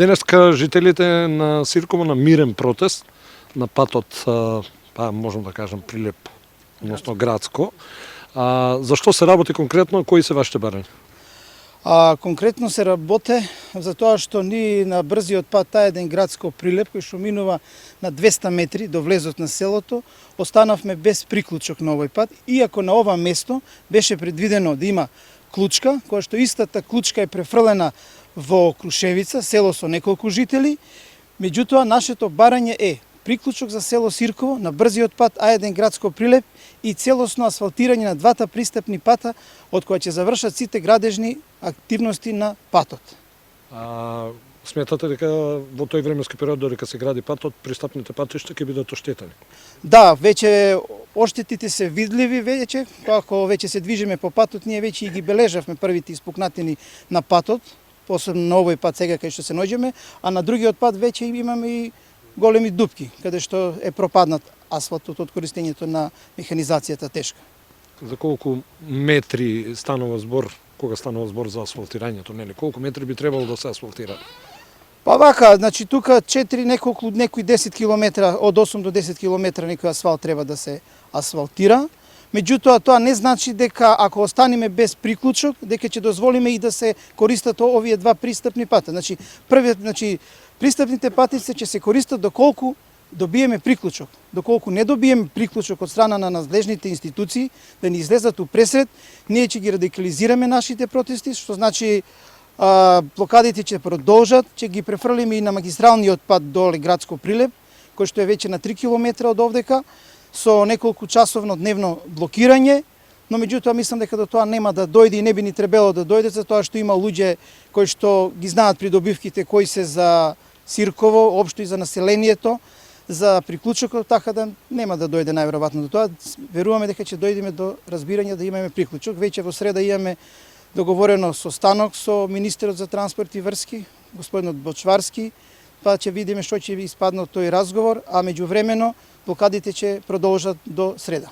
Денеска жителите на Сирково на мирен протест на патот, можам да кажам, Прилеп, односно Градско. Зашто се работи конкретно, кои се вашите барања? Конкретно се работи за тоа што ние на брзиот пат тај Градско Прилеп, кој што минува на 200 метри до влезот на селото, останавме без приклучок на овој пат, иако на ова место беше предвидено да има клучка, која што истата клучка е префрлена во Крушевица, село со неколку жители. Меѓутоа, нашето барање е приклучок за село Сирково на брзиот пат А1 Градско Прилеп и целосно асфалтирање на двата пристапни пата од која ќе завршат сите градежни активности на патот. Сметате дека во тој временски период додека се гради патот, пристапните патишта ќе бидат оштетени? Да, веќе оштетите се видливи веќе, како веќе се движиме по патот, ние веќе и ги бележавме првите испукнатини на патот, посебно на овој пат сега кај што се наоѓаме, а на другиот пат веќе имаме и големи дупки, каде што е пропаднат асфалтот од користењето на механизацијата тешка. За колку метри станува збор, кога станува збор за асфалтирањето, нели? Колку метри би требало да се асфалтира? Па вака, значи тука 4 некои 10 километра, од 8 до 10 километра некој асфалт треба да се асфалтира. Меѓутоа, тоа не значи дека ако останеме без приклучок, дека ќе дозволиме и да се користат овие два пристапни пата. Значи, пристапните патици ќе се користат доколку добиеме приклучок. Доколку не добиеме приклучок од страна на надлежните институции да ни излезат у пресред, ние ќе ги радикализираме нашите протести, што значи блокадите ќе продолжат, ќе ги префрлиме и на магистралниот пат доле Градско Прилеп, кој што е веќе на 3 километра од овдека, со неколку часовно дневно блокирање, но меѓутоа мислам дека до тоа нема да дојде и не би ни требало да дојде, за тоа што има луѓе кои што ги знаат придобивките кои се за Сирково, општо и за населението, за приклучокот, така да нема да дојде најверојатно до тоа. Веруваме дека ќе дојдеме до разбирање да имаме приклучок. Веќе во среда имаме договорено состанок со министерот за транспорт и врски, господинот Бочварски, па ќе видиме што ќе испадне од тој разговор, а меѓувремено блокадите ќе продолжат до среда.